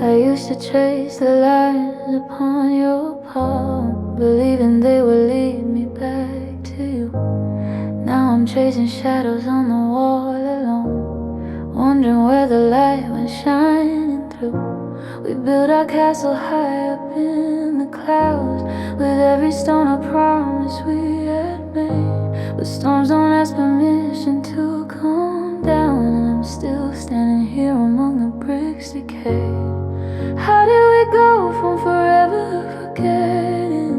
I used to trace the lines upon your palm, believing they would lead me back to you. Now I'm chasing shadows on the wall alone, wondering where the light went shining through. We built our castle high up in the clouds, with every stone a promise we had made. But storms don't ask permission to come down, and I'm still standing here among the bricks decayed. How did we go from forever forgetting,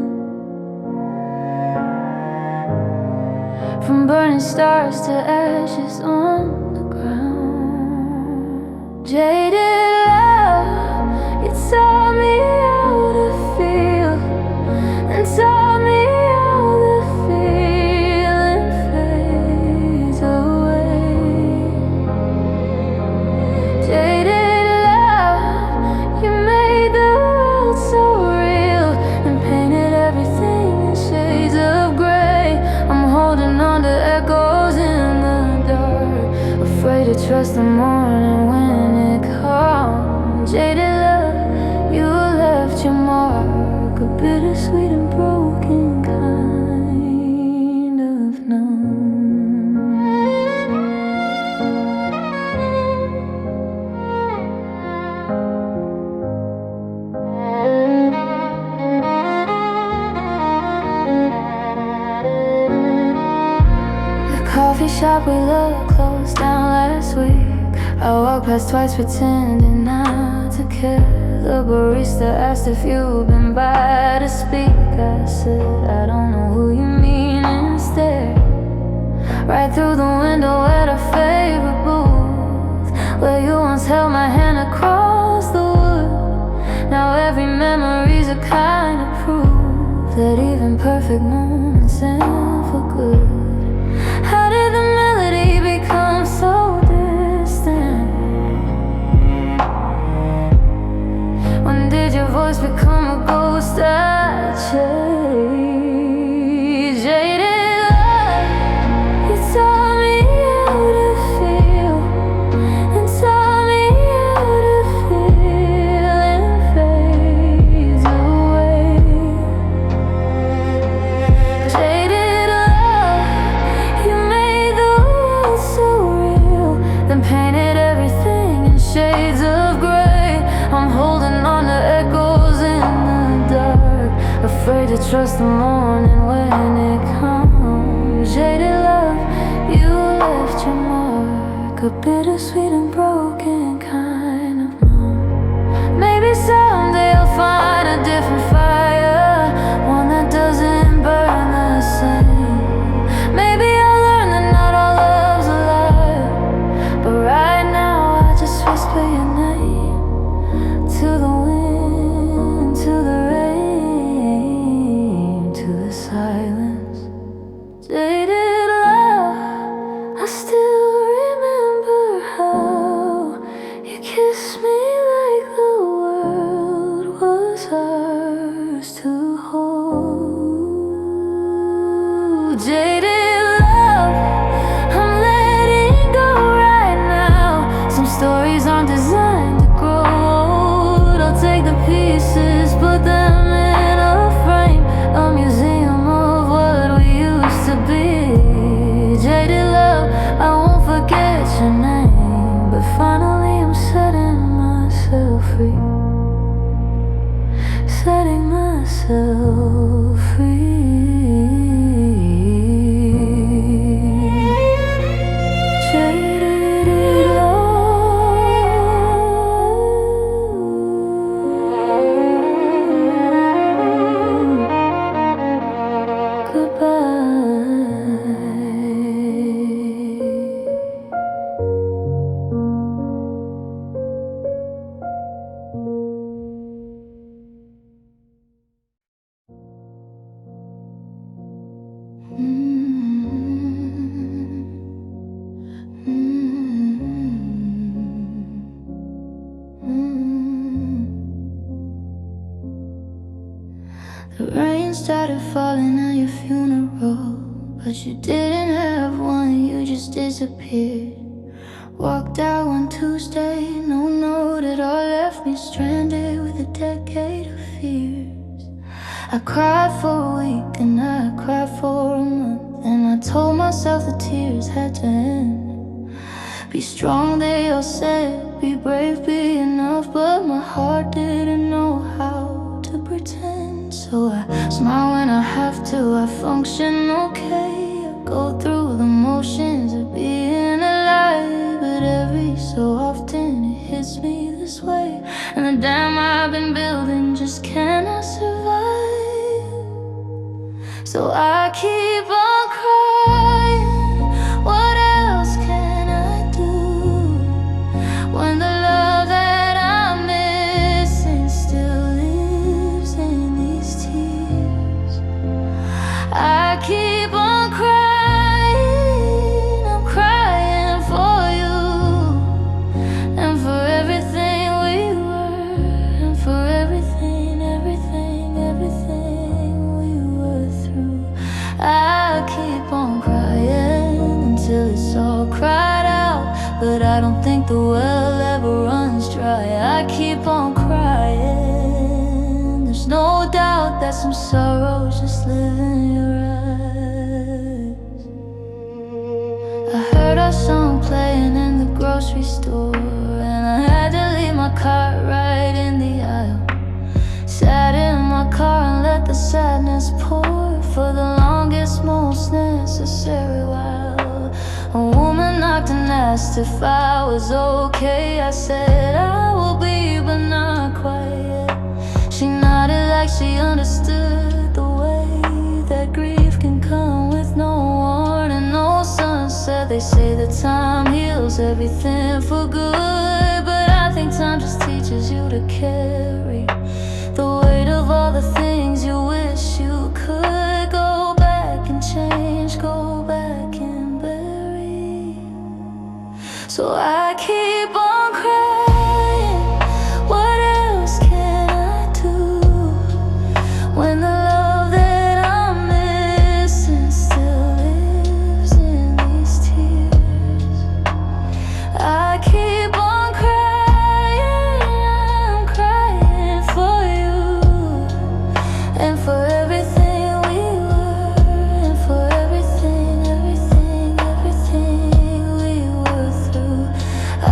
from burning stars to ashes on the ground? Jaded love, you taught me how to feel, and taught me how the feeling fades away. Jaded love, you made the world so real, and painted everything in shades of gray. I'm holding on to echoes in the dark, afraid to trust the morning when it comes. Jaded love, you left your mark, a bittersweet and broken kind of numb. The coffee shop we loved closed down last week. I walked past twice pretending not to care. The barista asked if you'd been by to speak. I said, I don't know who you mean, and stared right through the window at our favorite booth, where you once held my hand across the wood. Now every memory's a kind of proof that even perfect moments end for good. How did the melody become so distant? When did your voice become a ghost I chased? Jaded love, you taught me how to feel, and taught me how to feel, and fades away. Jaded love, you made the world so real, then painted everything in shades of gray. I'm holding on to echoes in the dark, afraid to trust the morning when it comes. Jaded love, you left your mark, a bittersweet and broken kind of numb. Maybe someday I'll find a different fire, one that doesn't burn the same. Maybe I'll learn that not all love's alive, but right now I just whisper your name to the wind, to the rain, to the silence. Jaded love, I still remember how you kissed me like the world was ours to hold. Jaded love, I'm letting go right now. Some stories aren't designed to grow old. I'll take the pieces, put them in a frame, a museum of what we used to be. Jaded love, I won't forget your name, but finally I'm setting myself free, setting myself free. Jaded love, goodbye. The rain started falling at your funeral, but you didn't have one, you just disappeared. Walked out one Tuesday, no note at all, left me stranded with a decade of fears. I cried for a week and I cried for a month, and I told myself the tears had to end. Be strong, they all said, be brave, be enough, but my heart didn't know how to pretend. So I smile when I have to, I function okay. I go through the motions of being alive, but every so often it hits me this way, and the dam I've been building just cannot survive. So I keep on crying. What else can I do when the love that I'm missing still lives in these tears? I keep on crying. I'm crying for you, and for everything we were, and for everything, everything we were through. I keep on crying until it's all cried out, but I don't think the well ever runs dry. I keep on crying. There's no doubt that some sorrows just live in your eyes. I heard our song playing in the grocery store, and I had to leave my car right in the aisle. Sat in my car and let the sadness pour for the longest, most necessary while. A woman knocked and asked if I was okay. I said I will be, but not quite yet. She nodded like she understood the way that grief can come with no warning, no sunset. They say that time heals everything for good, but I think time just teaches you to carry the weight of all the things you wish you could go back and change, go back and bury. So I keep on crying. What else can I do when the love that I'm missing still lives in these tears? I keep on crying. I'm crying for you, and for everything we were, and for everything we were through. I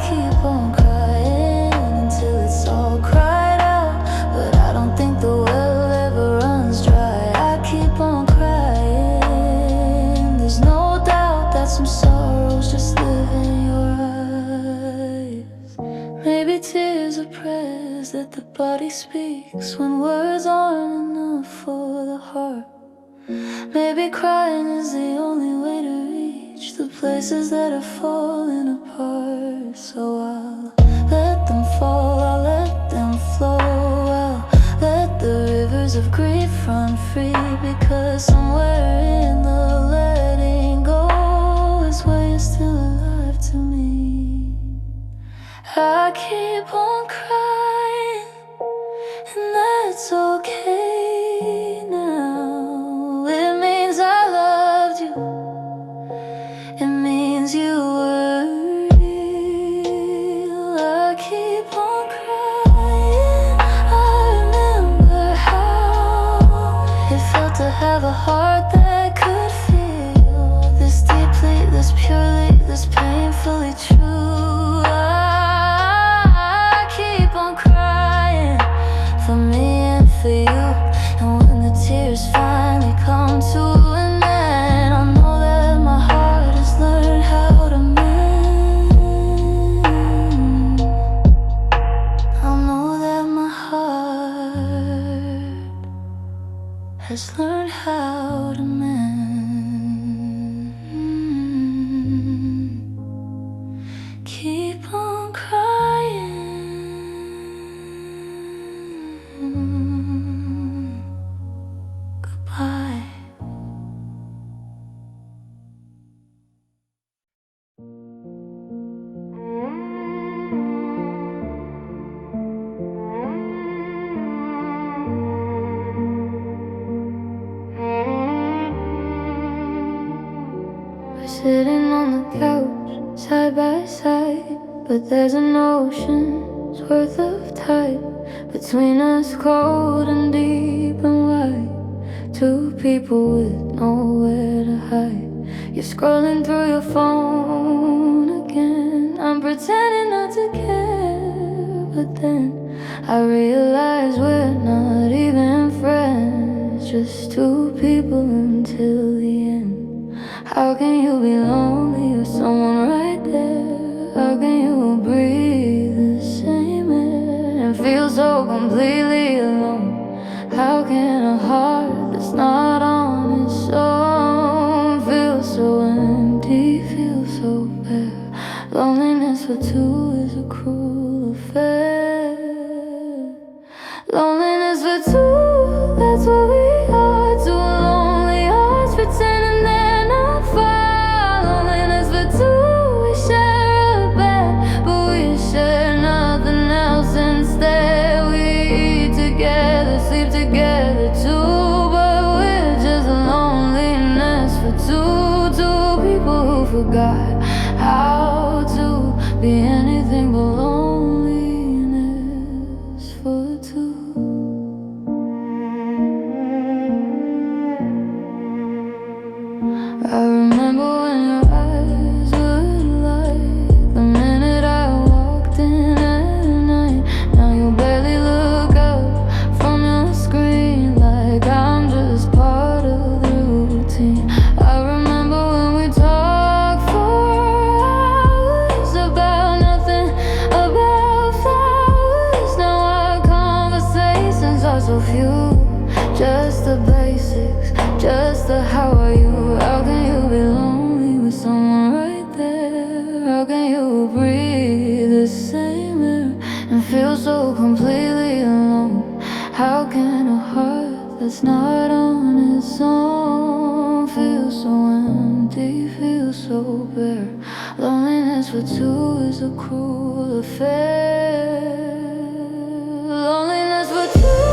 keep on crying until it's all cried out, but I don't think the well ever runs dry. I keep on crying. There's no doubt that some sorrows just live in your eyes. Maybe tears are prayers that the body speaks when words aren't enough for the heart. Maybe crying is the only way to reach the places that are falling apart. So I'll let them fall, I'll let them flow, I'll let the rivers of grief run free, because somewhere in the letting go is where you're still alive to me. I keep on crying, and that's okay now. It means I loved you, it means you were real. I keep on crying. I remember how it felt to have a heart that could feel this deeply, this purely, this painfully true. I keep on crying for me and for you, and when the tears finally come to an end, I know that my heart has learned how to mend. I know that my heart has learned how to mend. Keep on crying. Goodbye. We're sitting on the couch, side by side, but there's an ocean's worth of tide between us, cold and deep and wide. Two people with nowhere to hide. You're scrolling through your phone again. I'm pretending not to care, but then I realize we're not even friends, just two people until the end. How can you be lonely with someone right there? How can you breathe the same air and feel so completely alone? How can a heart that's not on its own feel so empty, feel so bare? Loneliness for two is a cruel affair. Loneliness for two, that's what we are. Two lonely hearts pretending they're not far. Loneliness for two, we share a bed, but we share nothing else instead. We eat together, sleep together too, but we're just loneliness for two. Two people who forgot how to be anything but loneliness for two. I remember when your eyes were like the minute I walked in at night. Now you barely look up from your screen, like I'm just part of the routine. I remember when we talked for hours about nothing, about flowers. Now our conversations are so few, just the basics, just the how are you. How can you be lonely with someone right there? How can you breathe the same air and feel so completely alone? How can a heart that's not on its own feel so empty, feel so bare? Loneliness for two is a cruel affair. Loneliness for two,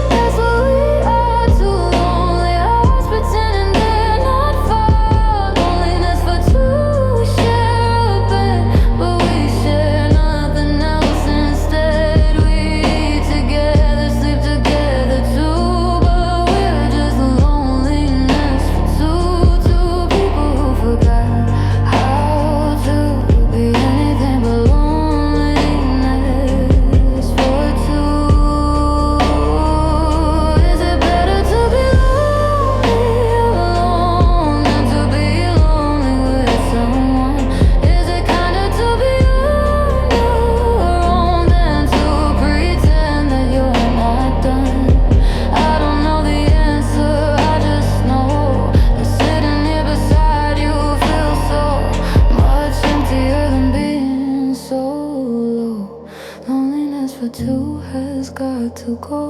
that's what we are. Two lonely hearts pretending they're not far. Loneliness for two, we share a bed, but we share nothing else instead. We eat together, sleep together too, but we're just loneliness for two. Two people who forgot how to be anything but loneliness for two. Is it better to be lonely alone than to be lonely with someone? Is it kinder to be on your own than to pretend that you're not done? I don't know the answer, I just know that sitting here beside you feels so much emptier than being so low. Loneliness for two has got to go.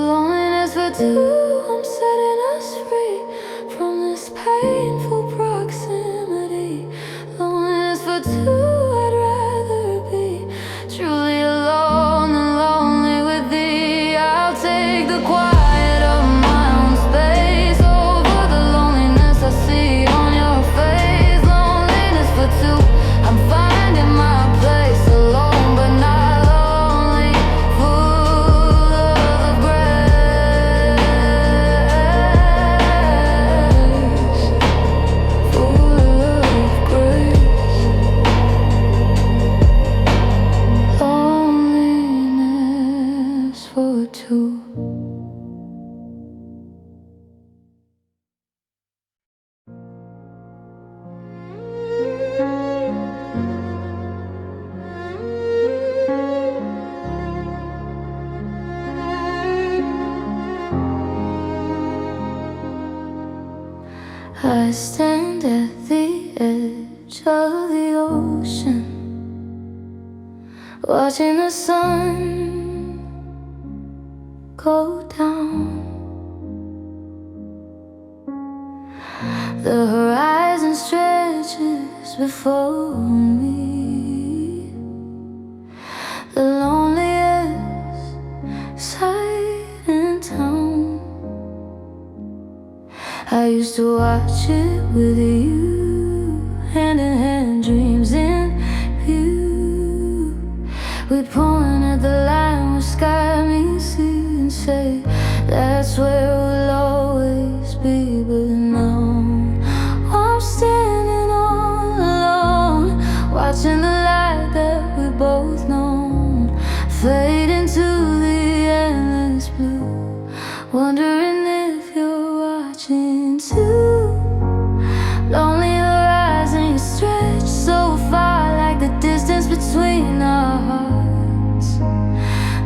Loneliness for two, I'm setting us free from this painful proximity. Loneliness for two, I'd rather be truly alone than lonely with thee. I'll take the quiet of my own space over the loneliness I see on your face. Loneliness for two, I'm finding my place alone but not lonely, full of grace, full of grace. Loneliness for two. I stand at the edge of the ocean, watching the sun go down. The horizon stretches before me, the loneliest sight in town. I used to watch it with you, hand in hand, dreams in We'd point at the line where sky meets sea and say, that's where we'll always be. But now I'm standing all alone, watching the light that we both know fade into the endless blue, wondering if you're watching too. Lonely horizon, you stretch so far, like the distance between our hearts.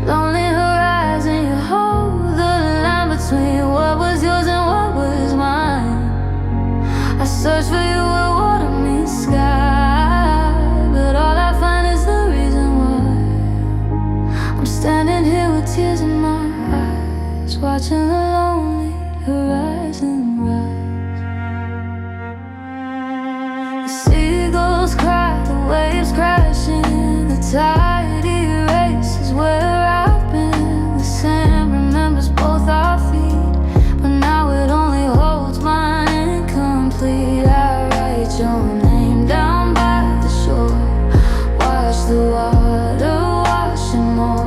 Lonely horizon, you hold the line between what was yours and what was mine. I search for you where water meets sky, but all I find is the reason why I'm standing here with tears in my eyes, watching the lonely horizon rise. Seagulls cry, the waves crashing, the tide erases where I've been. The sand remembers both our feet, but now it only holds mine incomplete. I write your name down by the shore, watch the water washing more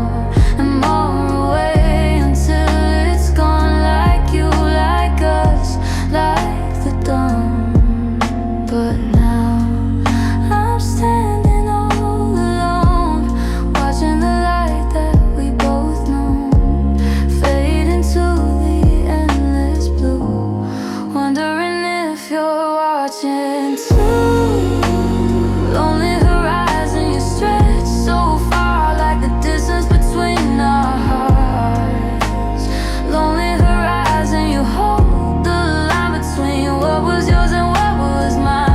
and more away until it's gone, like you, like us, like the dawn. But I'm standing all alone, watching the light that we both know fade into the endless blue, wondering if you're watching too. Lonely horizon, you stretch so far, like the distance between our hearts. Lonely horizon, you hold the line between what was yours and what was mine.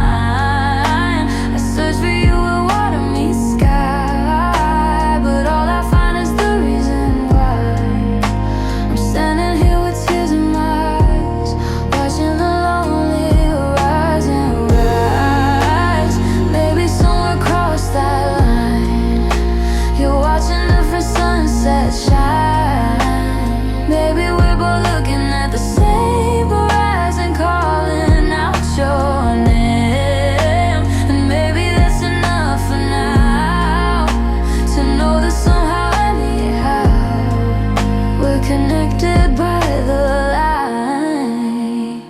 Connected by the line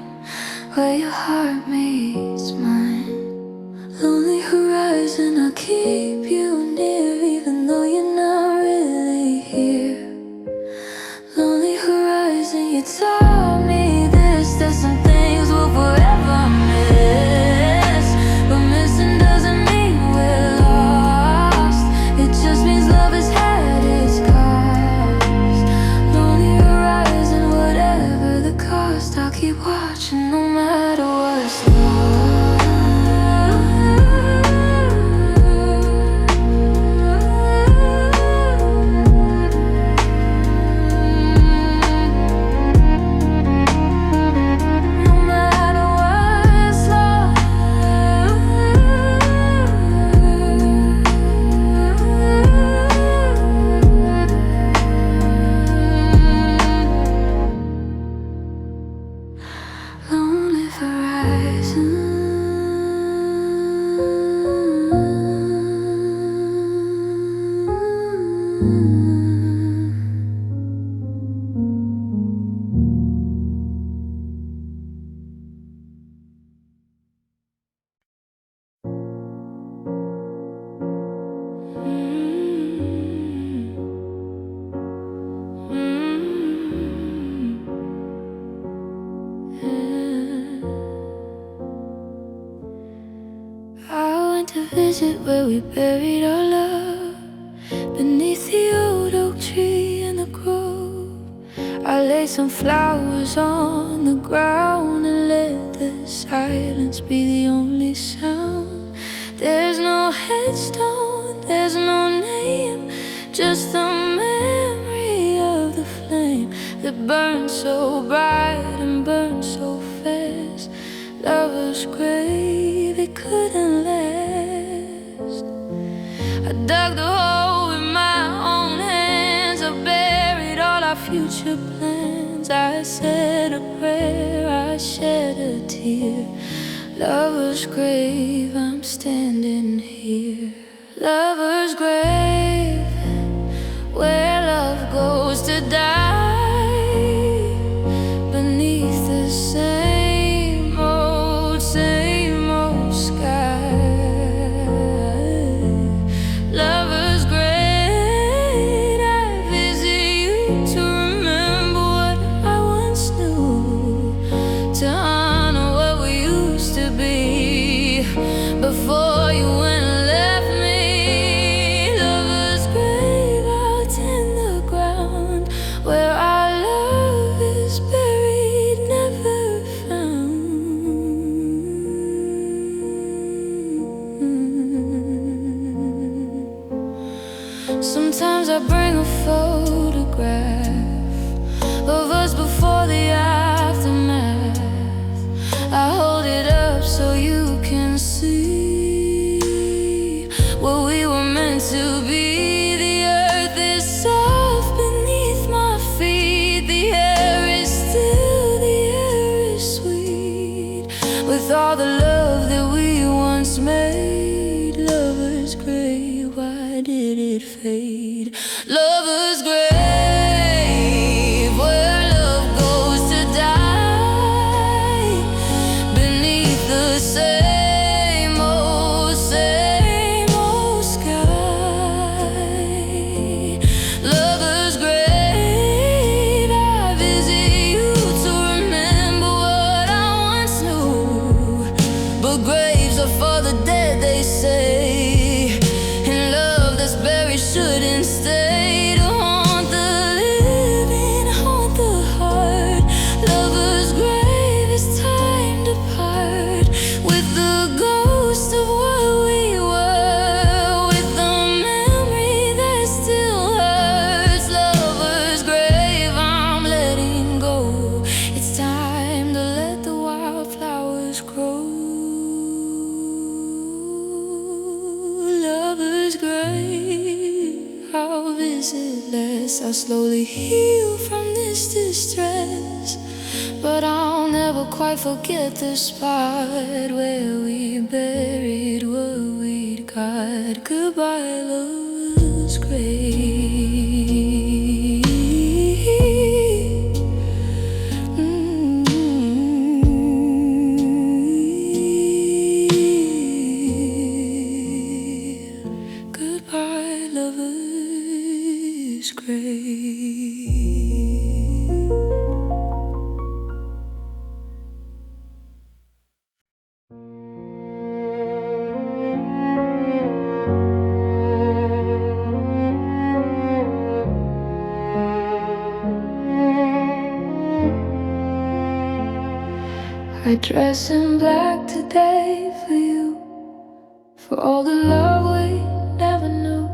where your heart meets mine. Lonely horizon, I'll keep you near even though you're not really here. Lonely horizon, you taught me this, that some things we'll forever miss. But missing doesn't mean we're lost, it just means love has had its cost. I'll keep watching no matter what's lost. No matter what's lost. Lonely horizon. To visit where we buried our love, beneath the old oak tree in the grove. I laid some flowers on the ground and let the silence be the only sound. There's no headstone, there's no name, just the memory of the flame that burned so bright and burned so fast. Lover's grave, it couldn't last. I dug the hole with my own hands, I buried all our future plans. I said a prayer, I shed a tear. Lover's grave, I'm standing here. Lover's grave. goes to die beneath the same old sky. Lover's great, I visit you to remember what I once knew, to honor what we used to be before you went and left me. Lover's grave out in the ground, where our love is buried, never found. Sometimes I bring a photograph of us before the aftermath. I hold it up so you can see what we were meant to be. The earth is soft beneath my feet. The air is still, the air is sweet, with all the love that we once made. Lover's grave, why did it fade? Lover's grave, where love goes to die beneath the same old sky. Lover's grave, I visit you to remember what I once knew. But graves are for the dead, they say, and love that's buried shouldn't stay. To haunt the living, haunt the heart. Lover's grave, it's time to part with the ghost of what we were, with the memory that still hurts. Lover's grave, I'm letting go. It's time to let the wildflowers grow. Lover's grave, I'll visit less. I'll slowly heal from this distress, but I'll never quite forget the spot where we buried what we'd got. Goodbye, lover's grave. Goodbye, lover's grave. I dress in black today for you, for all the love we never knew.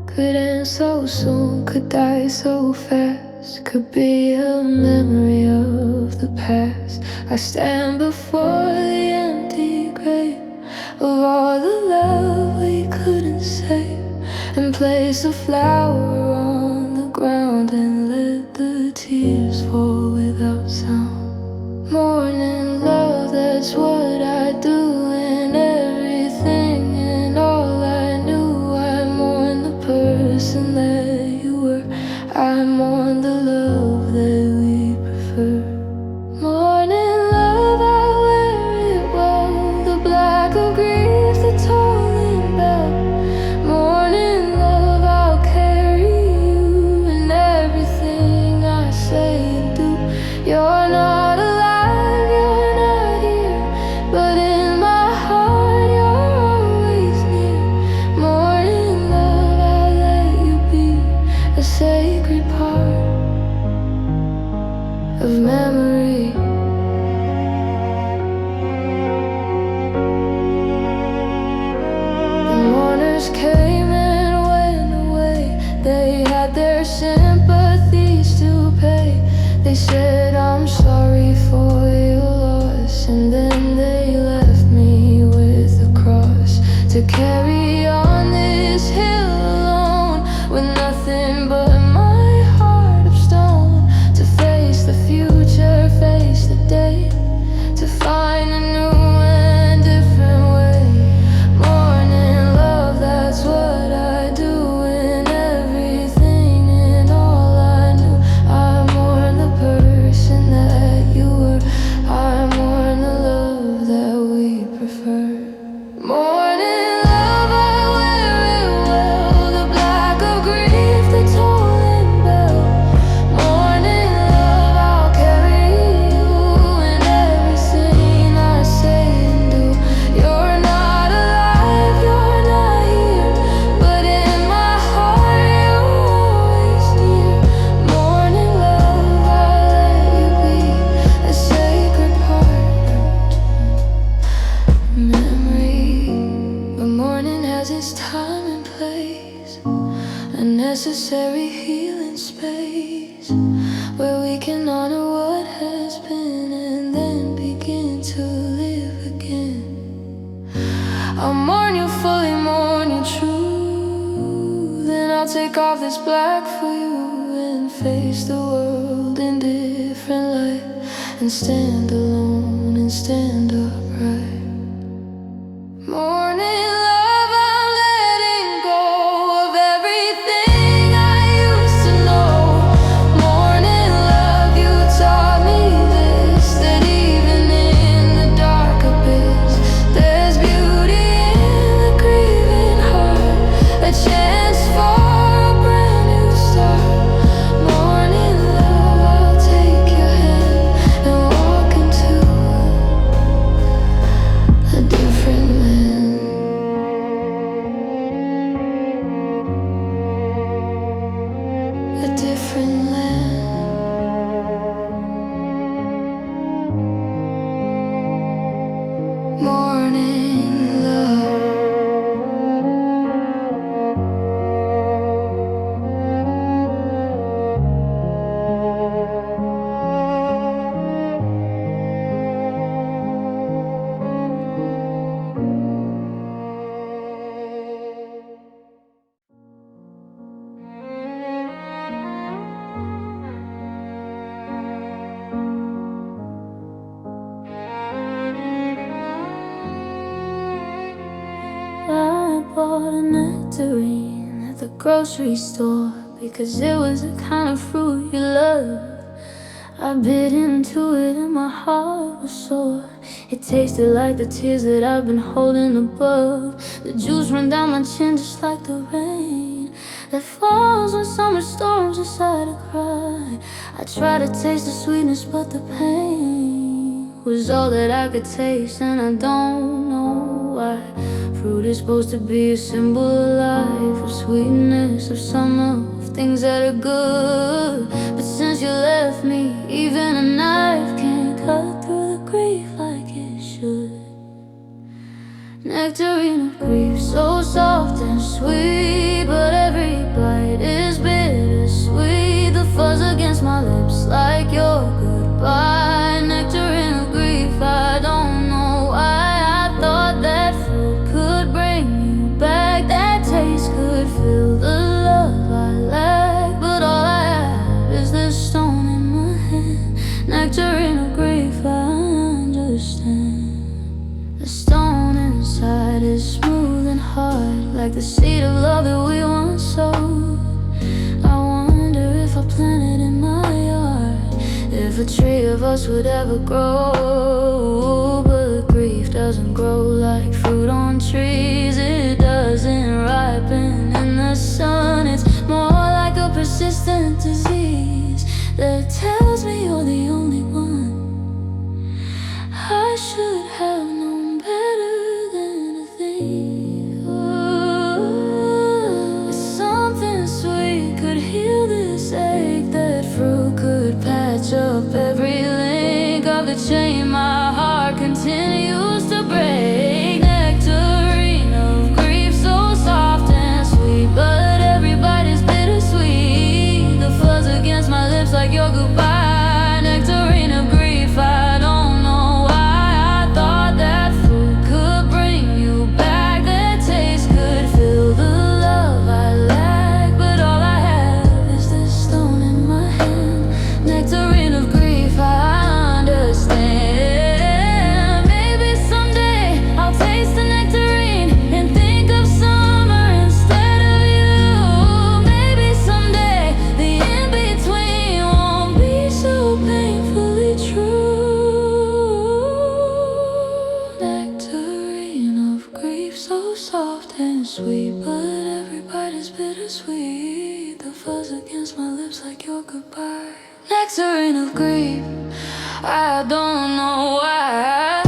Could end so soon, could die so fast, could be a memory of the past. I stand before the empty grave of all the love we couldn't save, and place a flower on the ground and let the tears fall without sound. Mourning love, that's what I do, and everything and all I knew. I mourn the person that you were, I mourn the love that we prefer. Mourning love, I wear it well, the black of grief, the tolling bell. Mourning love, I'll carry you in everything I say and do. You're not alive, you're not here, but in my heart you're always near. Mourning love, I'll let you be a sacred part of memory. The mourners came and went away. They had their sympathies to pay. They said, I'm sorry for your loss, and then they left me with a cross to carry on this hill alone, with nothing but my heart of stone, to face the future, face the day, to find a new and different way. Mourning love, that's what I do, and everything and all I know. where we can honor what has been and then begin to live again. I'll mourn you fully, mourn you true. Then I'll take off this black for you and face the world in different light, and stand alone and stand upright. Morning love, I'm letting go of everything I used to know. Morning love, you taught me this, that even in the dark abyss, there's beauty in the grieving heart, a chance for a brand new start. Morning love, I'll take your hand and walk into a different land. A different land. Morning love. I bought a nectarine at the grocery store because it was the kind of fruit you love. I bit into it and my heart was sore. It tasted like the tears that I've been holding above. The juice ran down my chin just like the rain that falls when summer storms decide to cry. I tried to taste the sweetness, but the pain was all that I could taste, and I don't know why. Fruit is supposed to be a symbol of life, of sweetness, of summer, of things that are good. But since you left me, even a knife can't cut through the grief like it should. Nectarine of grief, so soft and sweet, but every bite is bittersweet. The fuzz against my lips like your goodbye. Nectarine of grief, I don't know why I thought that fruit could bring you back, that taste could fill the love I lack. But all I have is this stone in my hand. Nectarine of grief, I understand. The stone inside is smooth and hard, like the seed of love that we once sowed. I wonder if I planted in my yard, if a tree of us would ever grow. But grief doesn't grow like fruit on trees. It doesn't ripen in the sun. It's more like a persistent disease that tells me you're the only one. I should have known better than to think something sweet could heal this ache, that fruit could patch up every link of the chain my heart continues to break. Nectarine of grief, so soft and sweet, but every bite is bittersweet. The fuzz against my lips like your goodbye. Nectarine of grief, I don't know why I thought that fruit could bring you back, that taste could fill the love I lack. But all I have is this stone in my hand. Nectarine of grief, I understand. Maybe someday I'll taste the nectarine and think of summer instead of you. Maybe someday the in-between won't be so painfully true. Nectarine of grief, so soft and sweet, but every bite is bittersweet. The fuzz against my lips like your goodbye. Nectarine of grief, I don't know why.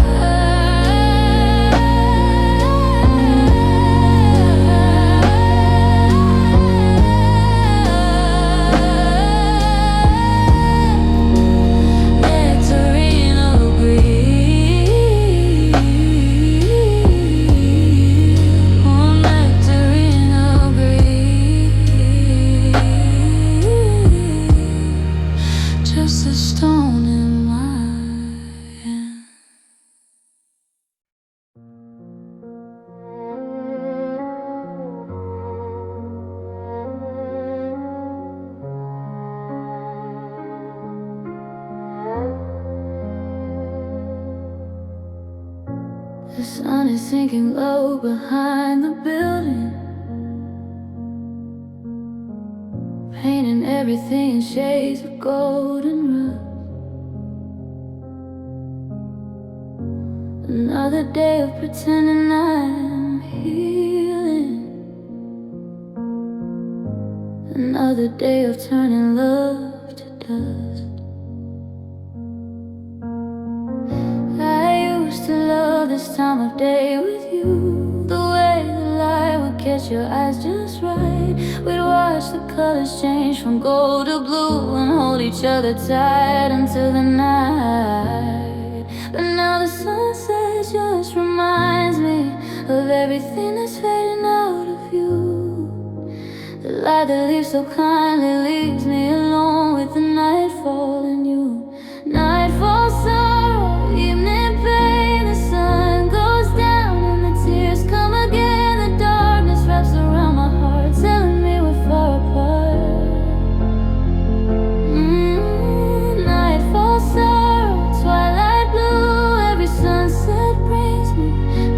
Nectarine of grief, oh, nectarine of grief. The sun is sinking low behind the building, painting everything in shades of golden rust. Another day of pretending I'm healing, another day of turning love to dust. I used to love this time of day with you, the way the light would catch your eyes just right. We'd watch the colors change from gold to blue and hold each other tight until the night. But now the sunset just reminds me of everything that's fading out of you. The light that leaves so kindly leaves me alone with the nightfall and you. Nightfall sorrow, evening pain, the sun goes down and the tears come again. The darkness wraps around my heart, telling me we're far apart. Nightfall sorrow, twilight blue, every sunset brings me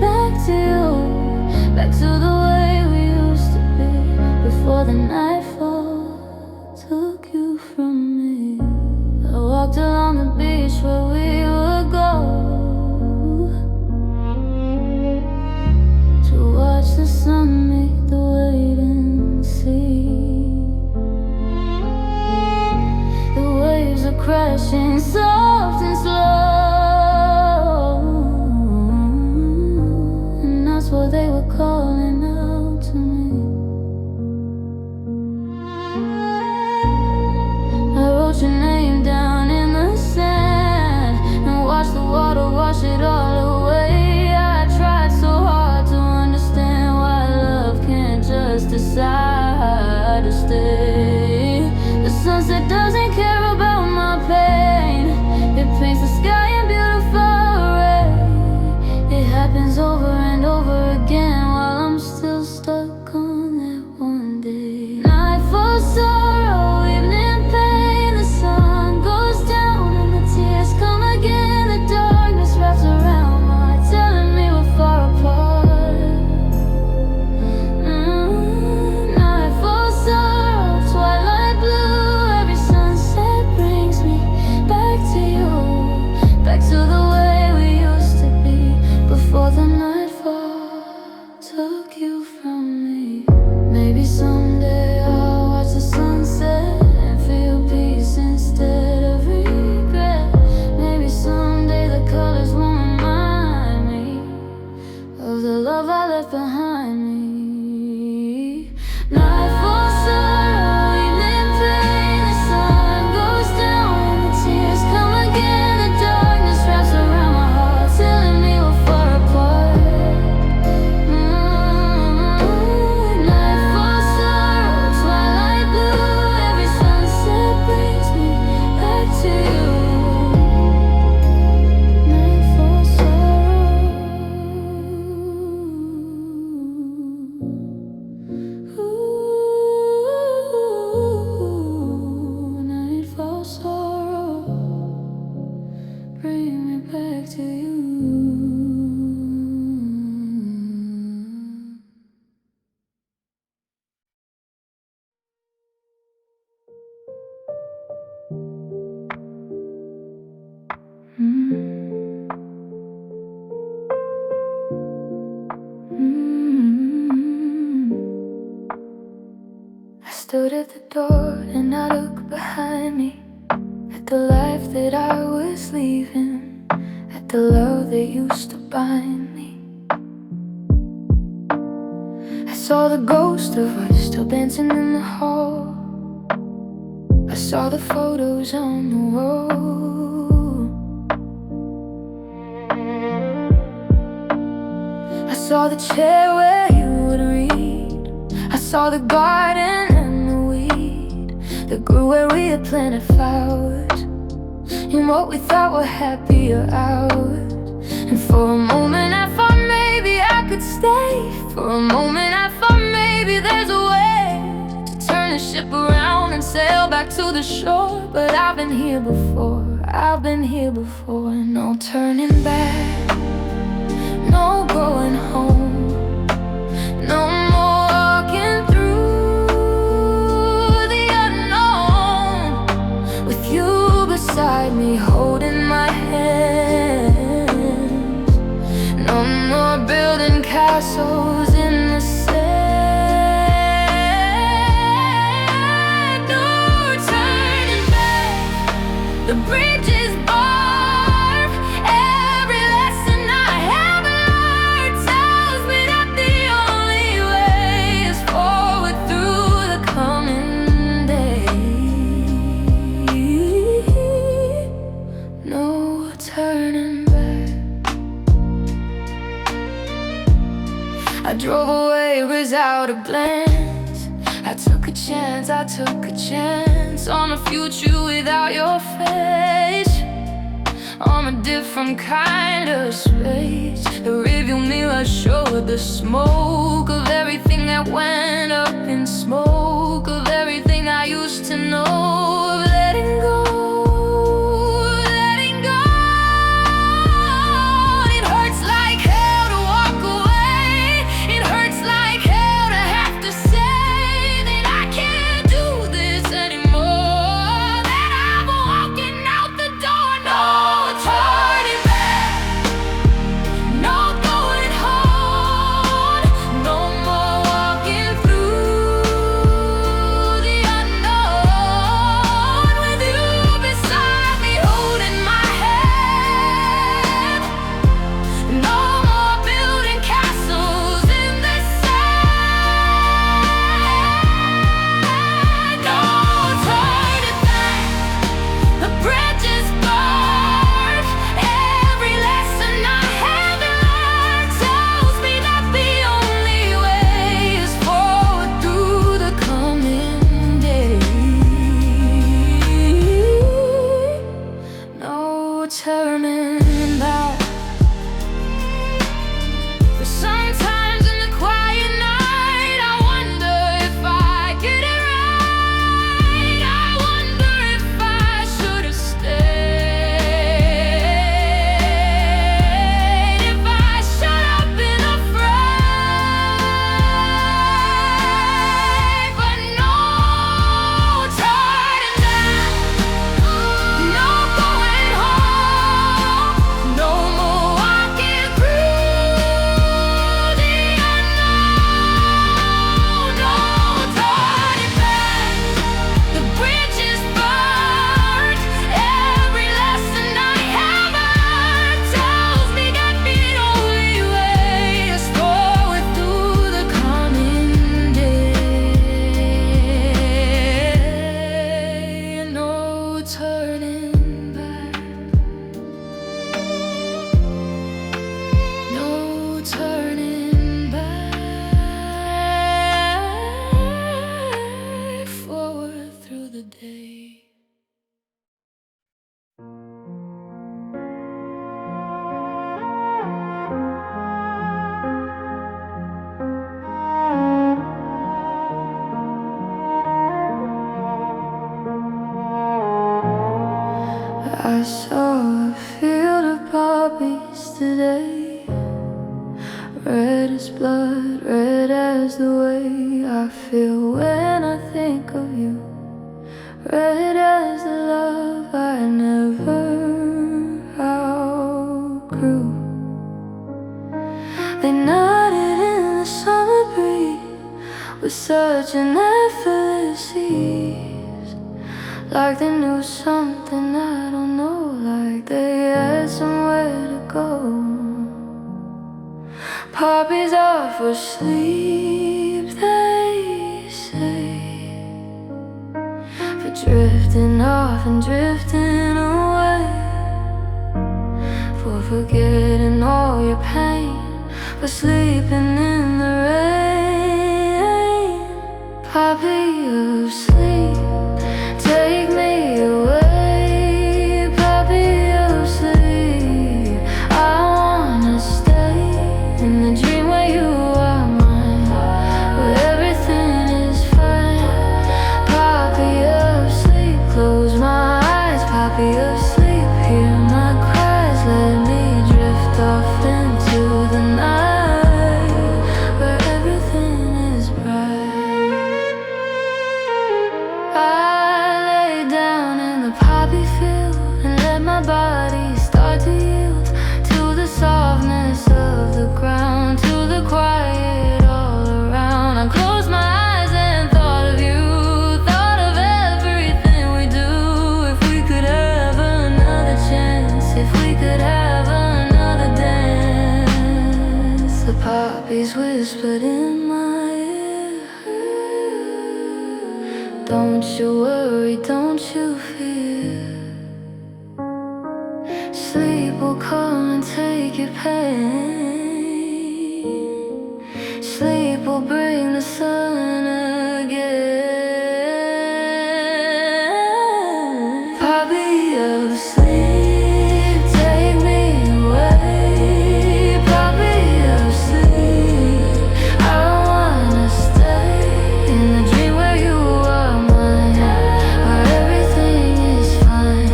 back to you, back to the way we used to be before the nightfall took you from me. I walked along the beach where we would go to watch the sun meet the waiting sea. The waves are crashing soft and slow, and that's what they were calling out to me. I wrote your name down in the sand and watched the water wash it all away. I tried so hard to understand why love can't just decide to stay. The sunset doesn't care about my pain, it paints the sky in beautiful array. It happens over and over again while I'm still stuck on that one day. Nightfall sorrow, evening pain, the sun goes down and the tears come again. The darkness wraps around my heart, telling me we're far apart. Nightfall sorrow, twilight blue, every sunset brings me back to you, back to the way we used to be before the nightfall took you from me. Maybe someday I'll watch the sunset and feel peace instead of regret. Maybe someday the colors won't remind me of the love I left behind me. Nightfall sorrow, evening pain, the sun goes down and the tears come again. The darkness wraps around my heart, telling me we're far apart. Nightfall sorrow, twilight blue, every sunset brings me back to you. Nightfall sorrow. Ooh, nightfall sorrow, bring me back to you. I stood at the door and I looked behind me at the life that I was leaving, at the love that used to bind me. I saw the ghost of us still dancing in the hall. I saw the photos on the wall. I saw the chair where you would read. I saw the garden and the weed that grew where we had planted flowers in what we thought were happier hours. And for a moment I thought maybe I could stay. For a moment I thought maybe there's a way to turn the ship around and sail back to the shore. But I've been here before, I've been here before. No turning back, no going home, no more walking through the unknown. With you beside me, holding my hand. No more building castles in the sand. No turning back, the bridge is barred. Every lesson I have learned tells me that the only way is forward through the coming day. No turning back. I drove away without a glance. I took a chance, I took a chance on a future without your face, on a different kind of space. The rearview mirror showed the smoke of everything that went up in smoke, of everything I used to know, of letting go. Turning back. But sometimes in the quiet night, I wonder if I get it right. I wonder if I should have stayed, if I should have been afraid. But no turning back, no going home, no more walking through the unknown. No turning back, the bridge is burned. Every lesson I have learned tells me that the only way is forward through the coming day. No turning back, no turning back, forward through the day. I saw a field of poppies today, red as blood, red as the way I feel when I think of you, red as the love I never outgrew. They nodded in the summer breeze with such an effortless ease, like they knew something I don't know, like they had somewhere to go. Poppies are for sleep, they say, for drifting off and drifting away, for forgetting all your pain, for sleeping in the rain. Poppy of sleep, take me away. Poppy of sleep, I wanna stay in the dream where you are mine, where everything is fine. Poppy of sleep, close my eyes. Poppy of sleep, hear my cries, let me drift off into the whispered in my ear, don't you worry, don't you fear. Sleep will come and take your pain. Sleep will bring the sun again. Puppy of sleep, take me away. Puppy of sleep, I don't wanna stay in the dream where you are mine, where everything is fine.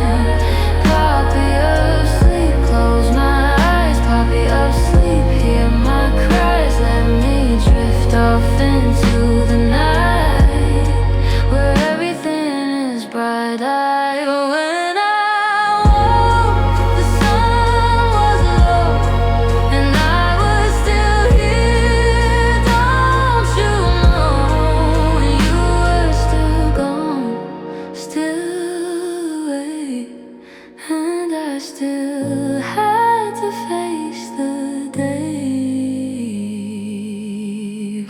Puppy of sleep, close my eyes. Puppy of sleep, hear my cries. Let me drift off into the night, where everything is bright-eyed. When I woke, the sun was low, and I was still here. Don't you know? You were still gone, still awake, and I still had to face the day.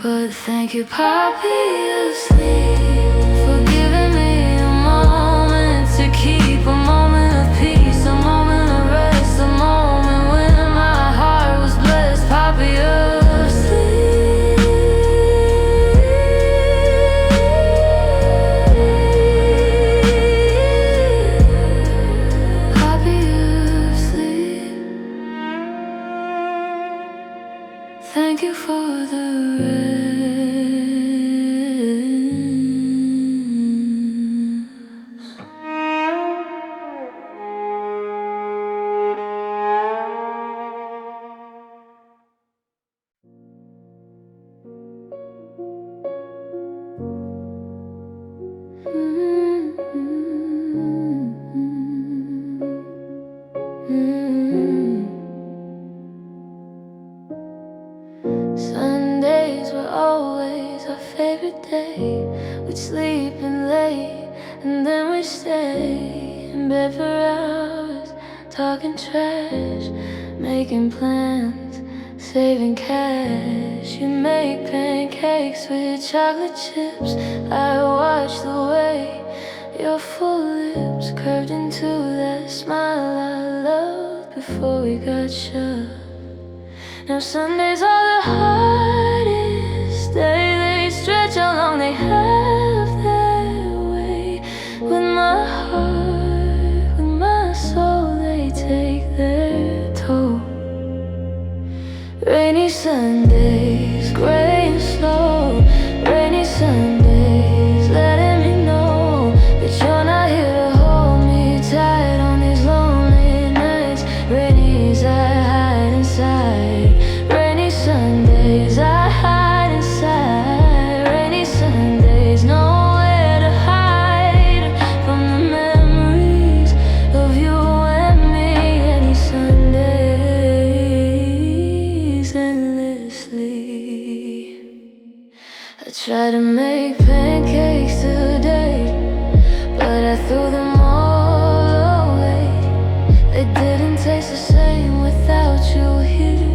But thank you, puppy of sleep, for giving me a moment to keep a moment of peace, a moment of rest, a moment when my heart was blessed. Puppy of sleep, puppy of sleep. Thank you for the rest. Sundays were always our favorite day. We'd sleep in late and then we'd stay in bed for hours, talking trash, making plans, saving cash. You make pancakes with chocolate chips. I watch the way your full lips curved into that smile I loved before we got shut. Now Sundays are the hardest day. They stretch how long they have their way. With my heart, with my soul, they take their toll. Rainy Sundays, gray and slow. Rainy Sundays, letting me know that you're not here to hold me tight on these lonely nights. Rainies, I hide inside. Rainy Sundays, I hide inside. Rainy Sundays, nowhere to hide from the memories of you and me. Rainy Sundays, endlessly. I tried to make pancakes today, but I threw them all away. They didn't taste the same without you here.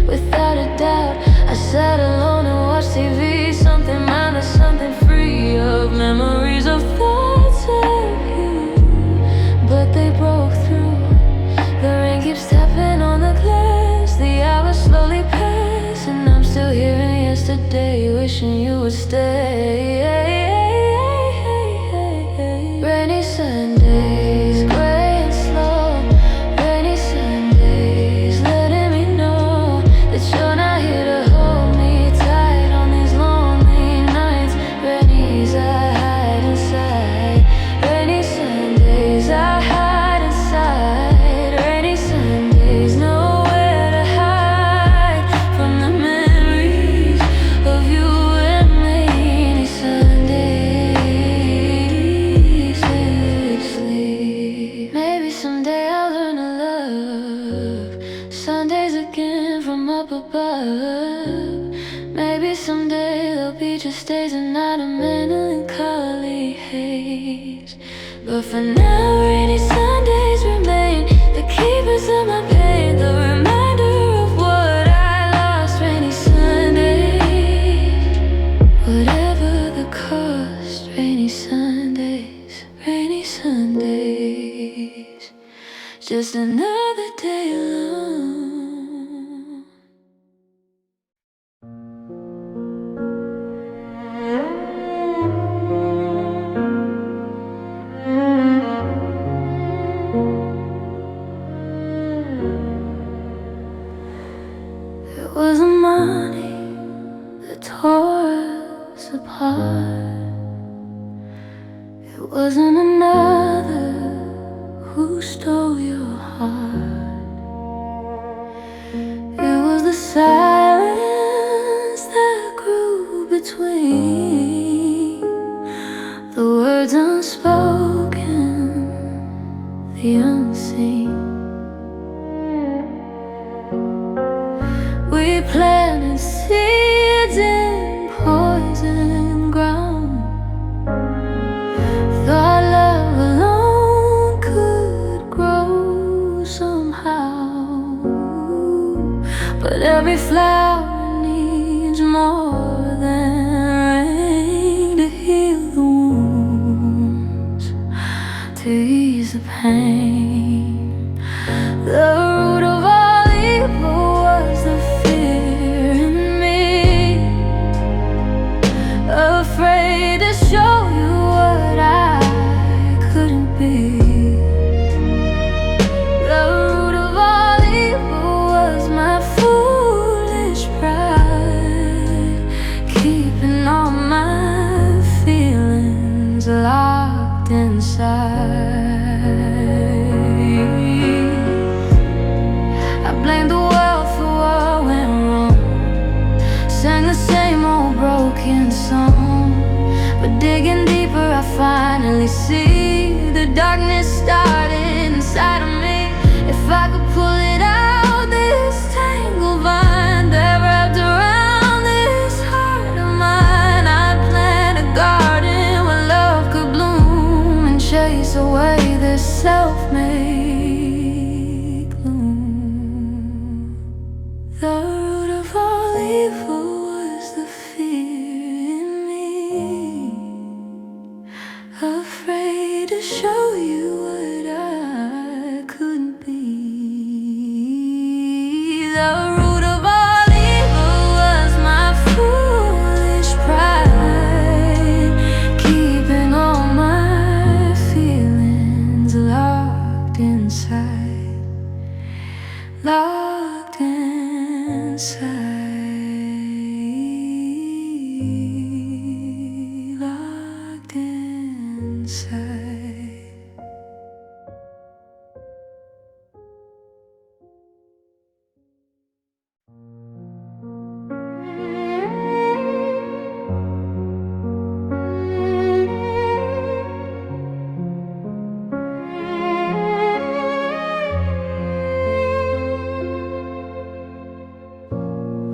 Without a doubt, I sat alone and watched TV. Something minus something free of memories of thoughts of you. But they broke through. The rain keeps tapping on the glass. The hours slowly pass, and I'm still hearing yesterday, wishing you would stay. Rainy Sundays, gray and slow. Rainy Sundays, letting me know that you're not here to hold me tight on these lonely nights. Rainies, I hide inside. Rainy Sundays, I hide inside. Rainy Sundays, nowhere to hide from the memories of you and me. Rainy Sundays, endlessly. Maybe someday I'll learn to love Sundays again from up above. Maybe someday there'll be just days and not a melancholy haze. But for now, rainy Sundays remain the keepers of my pain, the reminder of what I lost. Rainy Sundays. days, just another day alone. It wasn't money that tore us apart. It wasn't another who stole your heart. It was the silence that grew between the words unspoken, the unseen. We planted seeds in poison ground, thought love alone could grow somehow. But every flower needs more than rain to heal the wounds, to ease the pain. The root of all evil was the fear in me, afraid to show you what I couldn't be. The root of all evil was my foolish pride, keeping all my feelings locked inside. I blamed the world for what went wrong, sang the same old broken song. But digging deeper I finally see the darkness started inside of me. If I could pull it out, this tangled vine that wrapped around this heart of mine, I'd plant a garden where love could bloom and chase away this self-made gloom. The root of all evil was the fear in me, afraid to show you what I couldn't be. The root of all evil was my foolish pride, keeping all my feelings locked inside, locked inside, locked inside.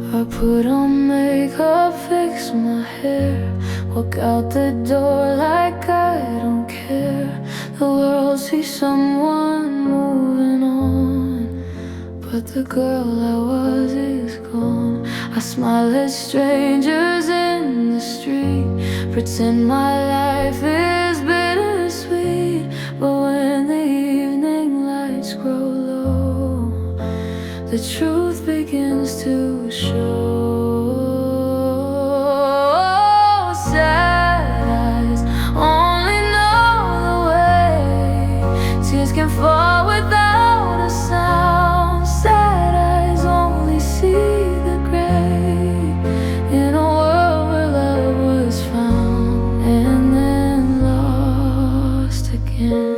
I put on makeup, fix my hair, walk out the door like I don't care. The world sees someone moving on, but the girl I was is gone. I smile at strangers in the street, pretend my life is bittersweet. But when the evening lights grow low, the truth begins to show. Sad eyes only know the way tears can fall without a sound. Sad eyes only see the gray in a world where love was found and then lost again.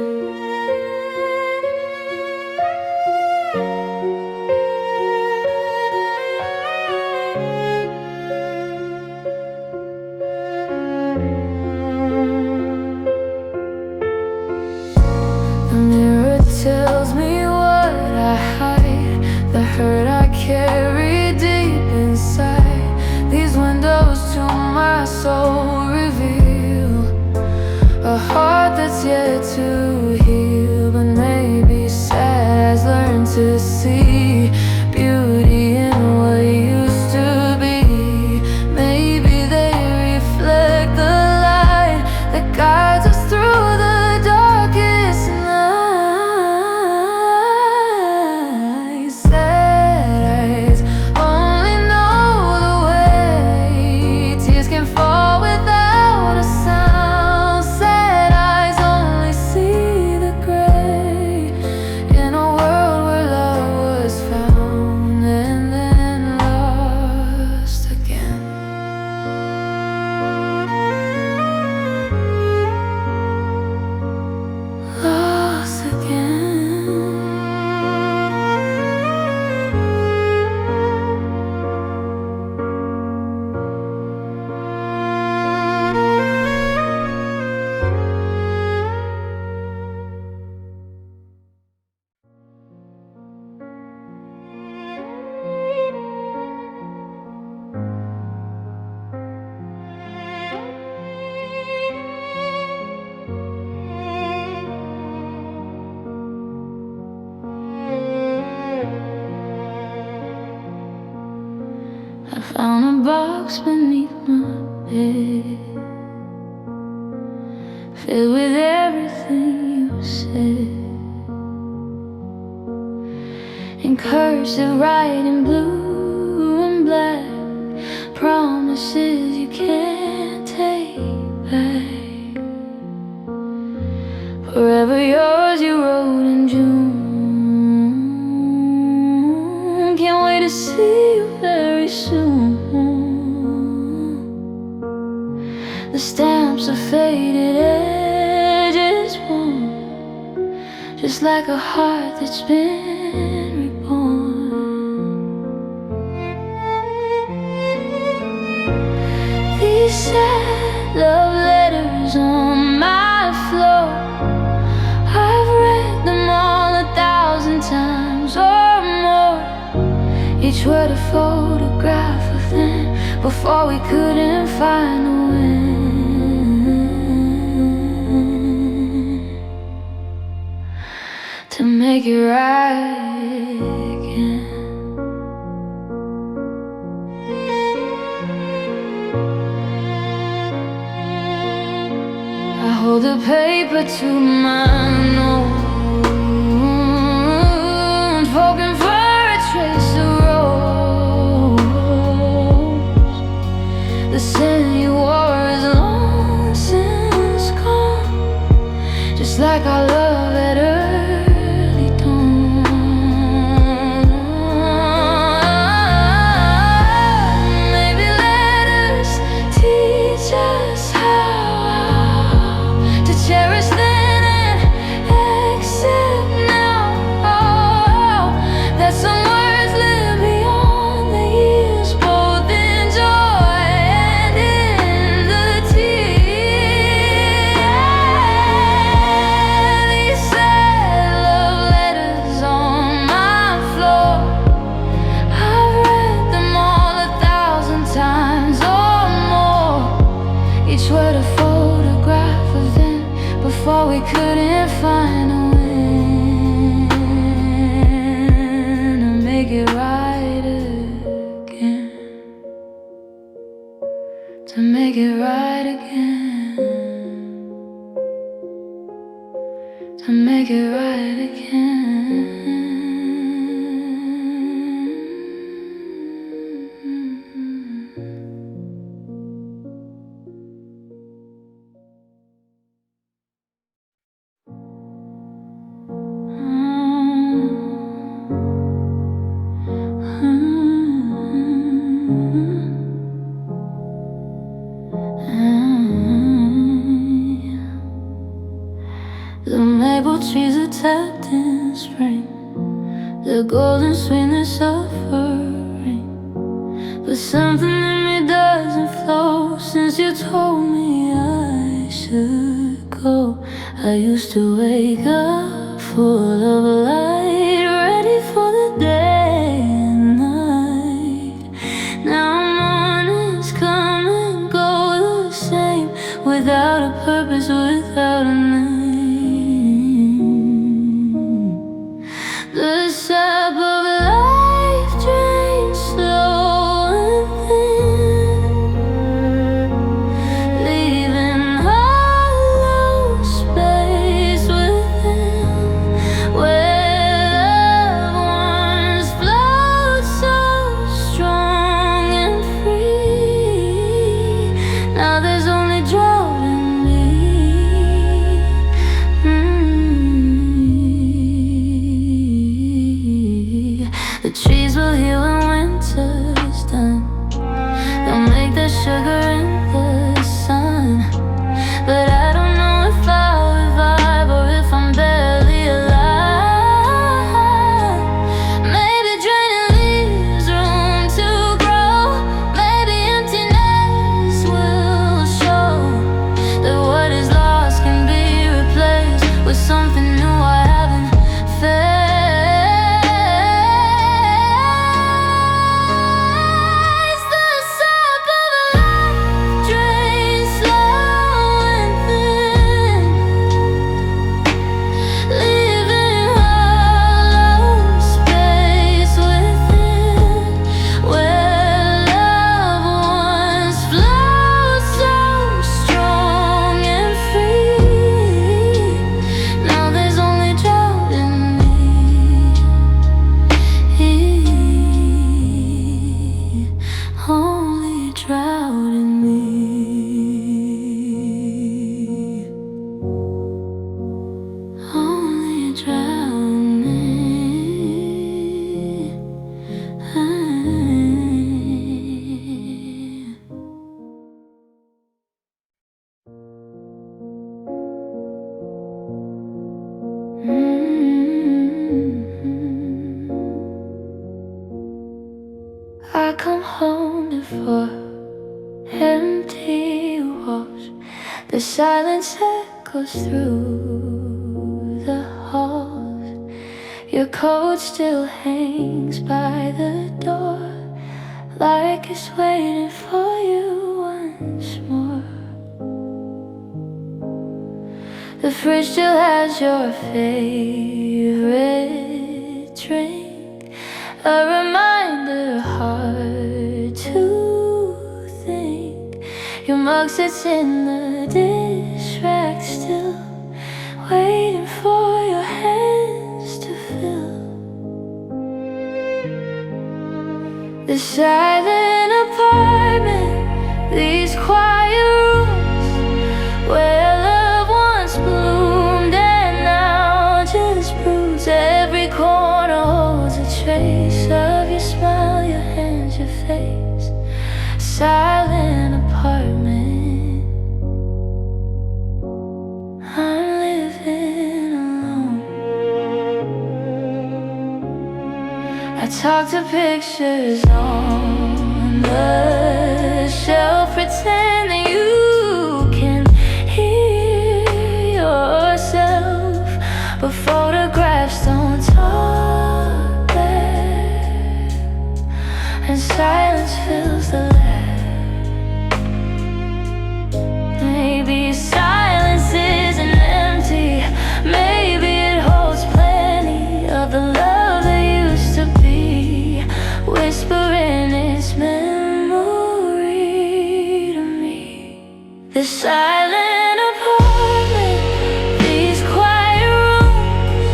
Tells me what I hide, the hurt I carry deep inside. These windows to my soul reveal a heart that's yet to Found a box beneath my bed, filled with everything you said, in cursive writing, blue and black, promises you can't take back. Forever yours, you wrote in June. Can't wait to see you very soon. The stamps are faded, edges worn, just like a heart that's been reborn. These sad love letters on my floor, I've read them all 1,000 times or more. Each word a photograph of them before we couldn't find a way to make it right again. I hold the paper to my nose, poking for a trace of rose. The scent you wore is long since gone, just like our love at early dawn. Maybe letters teach us how to cherish then and accept now. That some words live beyond the years, both in joy and in the tears. These sad love letters on my floor, I've read them all 1,000 times or more. Each word a photograph of them before we couldn't find a way to make it right again. To make it right again. To make it right again. The maple trees are tapped in spring, the golden sweetness of rain. But something in me doesn't flow since you told me I should go. I used to wake up full of light, ready for the day and night. Now mornings come and go the same, without a purpose, without a name. The sap of life drains slow and thin, leaving hollow space within, where echoes through the halls. Your coat still hangs by the door, like it's waiting for you once more. The fridge still has your favorite drink, a reminder hard to think. Your mug sits in the dish rack still, waiting for your hands to fill. The silent apartment, these quiet rooms where love once bloomed and now just broods. Every corner holds a trace of your smile, your hands, your face. Silent apartment, I'm living alone. I talk to pictures on the shelf, pretend that you can hear yourself, but photographs don't talk back, and silence fills the lab. Maybe silence isn't empty, maybe it holds plenty of the love that used to be, whispering its memory to me. The silent apartment, these quiet rooms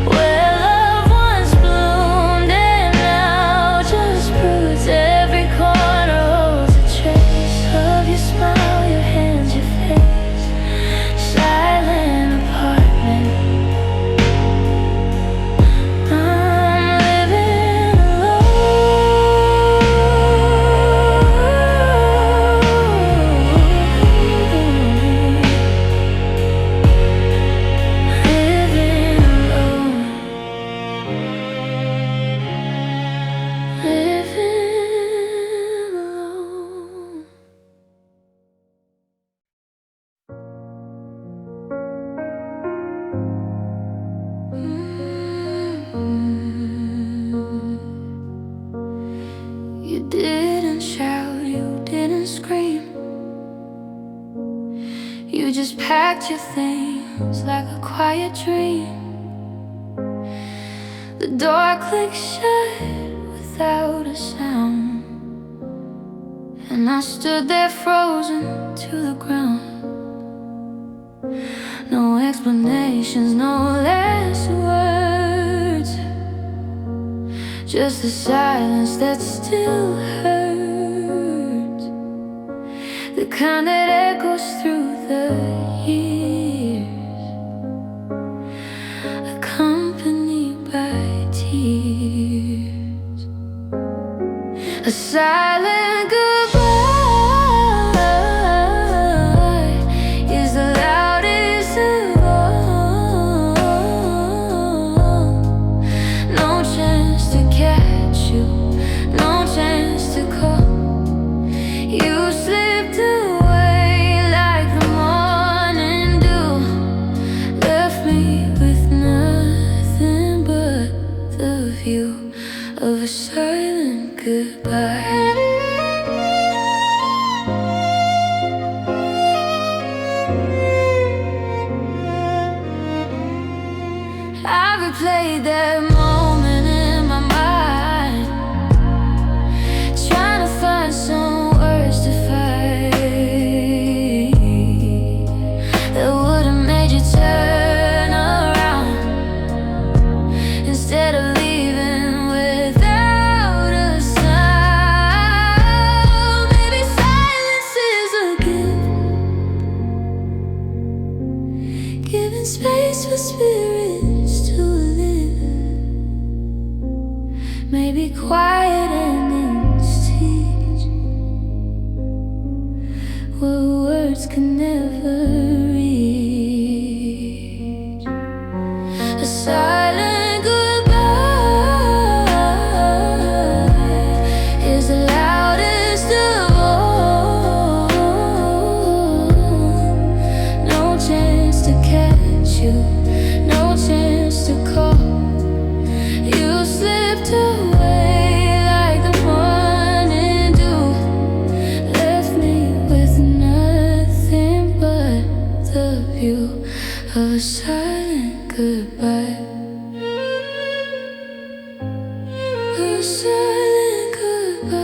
where love once bloomed and now just broods. Every corner holds a trace of your smile, your hands, your face. Silent apartment, I'm living alone. Living alone. Living alone. You didn't shout, you didn't scream. You just packed your things like a quiet dream. The door clicked shut without a sound, and I stood there frozen to the ground. No explanations, no last words, just the silence that still hurts, the kind that echoes through the years, accompanied by tears. A silent goodbye is the loudest of all. No chance to catch you, no chance to call. You slipped away like the morning dew, left me with nothing but the view of a silent goodbye. I replayed that moment in my mind, trying to find some words to fight that would have made you turn around instead of leaving without a sound. Maybe silence is a gift, giving space for spirits to live. Maybe quiet and instinct, where words can never reach. A silent goodbye is the loudest of all. No chance goodbye. A silent goodbye.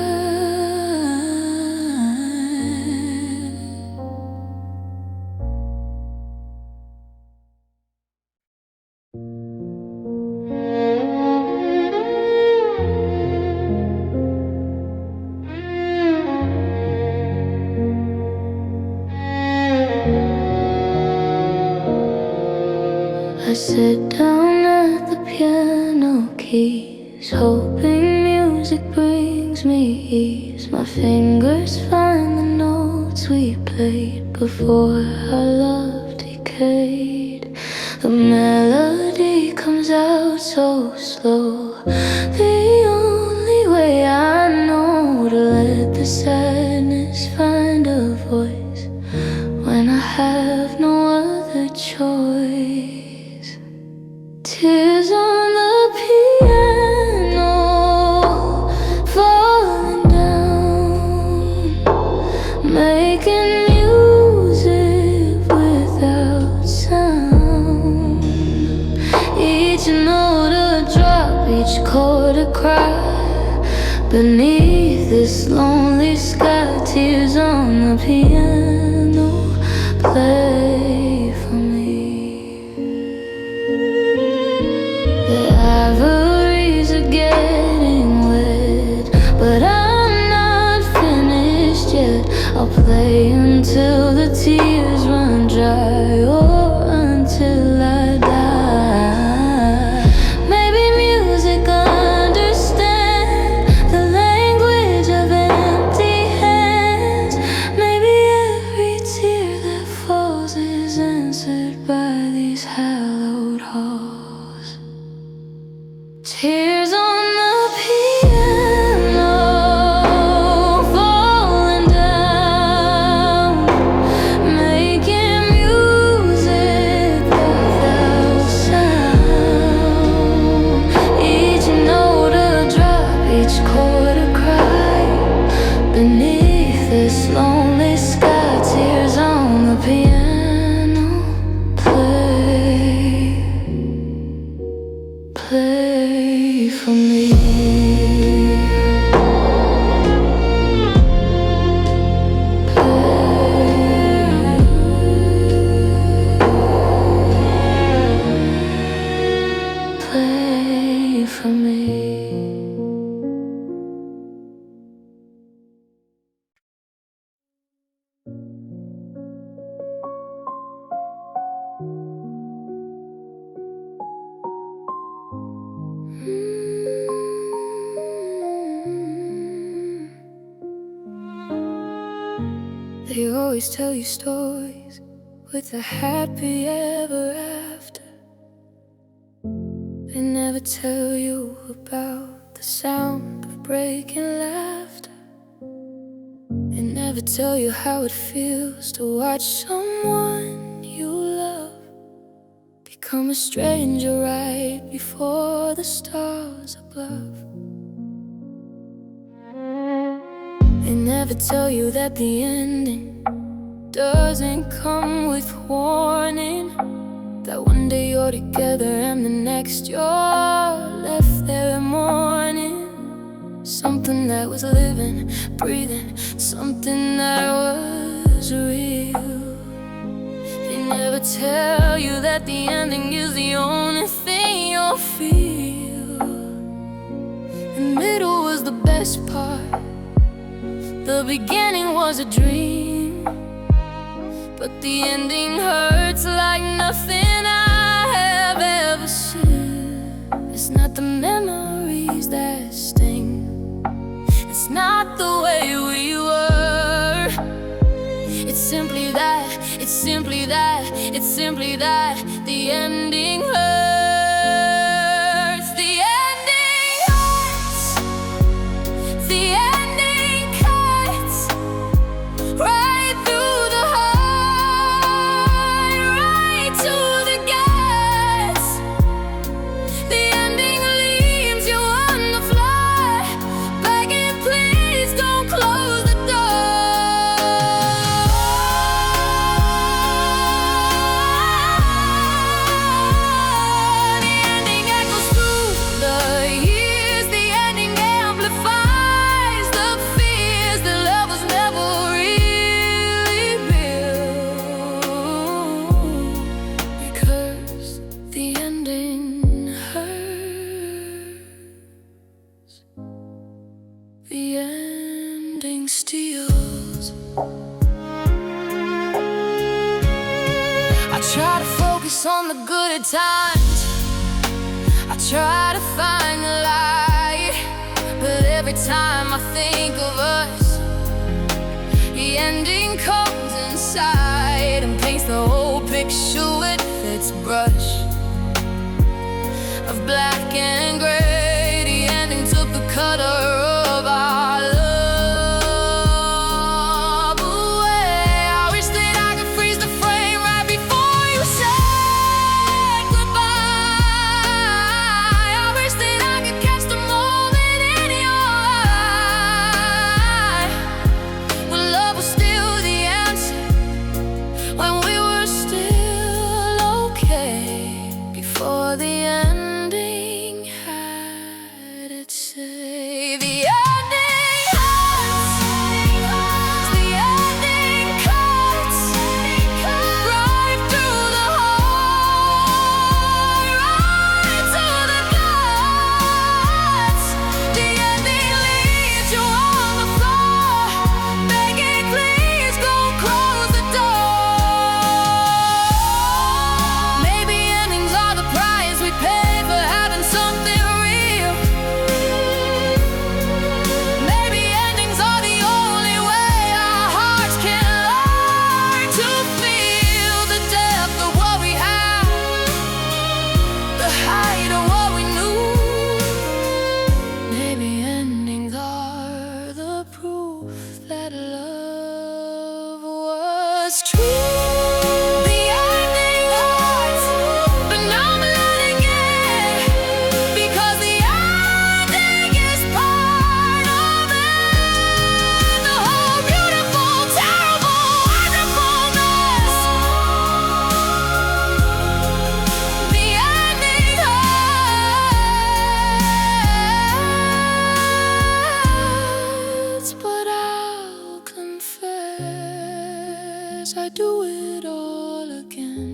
I sit down at the piano keys, hoping music brings me ease. My fingers find the notes we played before our love decayed. The melody comes out so slow, the only way I know to let the sadness find a voice when I have no other choice. Tears on the piano, falling down, making music without sound. Each note a drop, each chord a cry. Beneath this lonely sky, tears on the piano play for me. The ivories are getting wet, but I'm not finished yet. I'll play until the tears run dry, or until I die. Maybe music understands the language of empty hands. Maybe every tear that falls is answered by these hallowed halls. Tears on the piano, falling down, making music without sound. Each note a drop, each chord a cry. Beneath this lonely sky, tears on the piano play for me. Play for me. They always tell you stories with a happy ever after. They never tell you about the sound of breaking laughter. They never tell you how it feels to watch someone you love become a stranger right before the stars above. They never tell you that the ending doesn't come with warning, that one day you're together and the next you're left there in mourning. Something that was living, breathing, something that was real. They never tell you that the ending is the only thing you'll feel. The middle was the best part, the beginning was a dream, but the ending hurts like nothing I have ever seen. It's not the memories that sting, it's not the way we were. It's simply that, it's simply that, it's simply that the ending hurts. The ending hurts. The ending cuts right through the heart, right to the guts. The ending leaves you on the floor, begging please don't close the door. focus on the good times. I try to find the light, but every time I think of us, the ending comes inside and paints the whole picture with its brush of black and gray. The ending took the color of our love away. I wish that I could freeze the frame right before you said goodbye. I wish that I could catch the moment in your eye, when love was still the answer, when we were still okay, before the ending had its say. The ending hurts, the ending cuts right through the heart, right to the guts. The ending leaves you on the floor, begging please don't close the door. Maybe endings are the price we pay for having something real. Maybe endings are the only way our hearts can learn to feel the depth of what we have, the height of what we knew. Maybe endings are the proof that love was true. The ending hurts, but now I'm letting it, because the ending is part of it. The whole beautiful, terrible, wonderfulness. The ending hurts, but I'll confess I do it all again.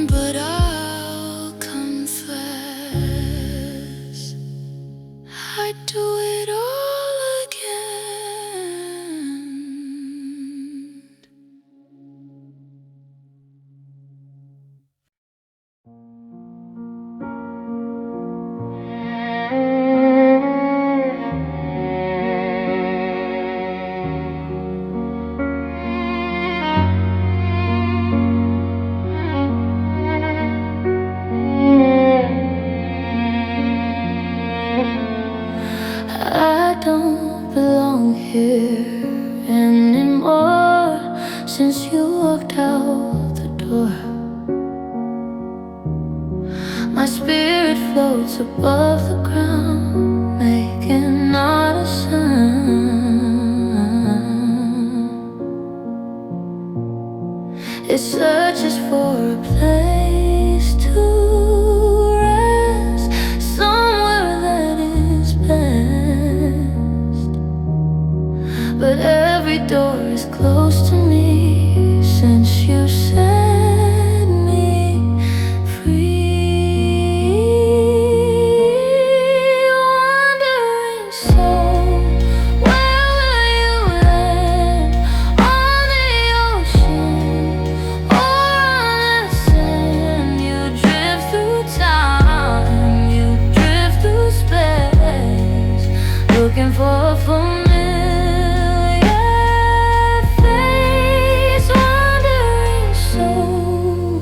But I'll confess I do it all again. I don't belong here anymore since you walked out the door. My spirit floats above the ground, making not a sound. It searches for a place to rest, somewhere that is best. But every door is closed to me since you set me free. Wandering soul, where will you land? On the ocean or on the sand? You drift through time, you drift through space, looking for a familiar face. Wandering soul,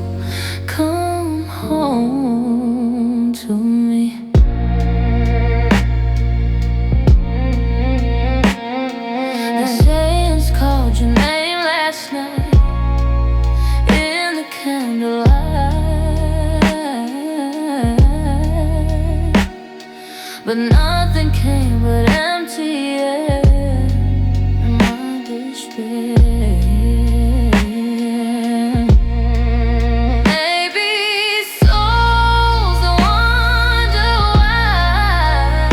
come home to me. The saints called your name last night in the candlelight, but nothing came but empty air and my despair. Maybe souls that wonder why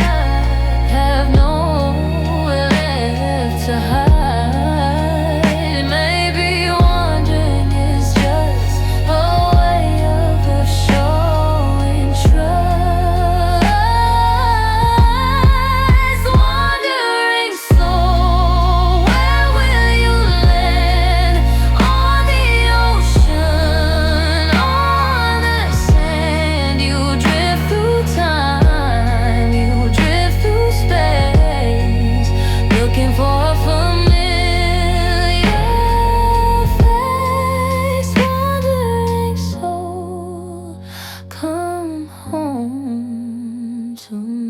have nowhere left to hide. Maybe wandering is just a way of showing trust. Wandering tonight.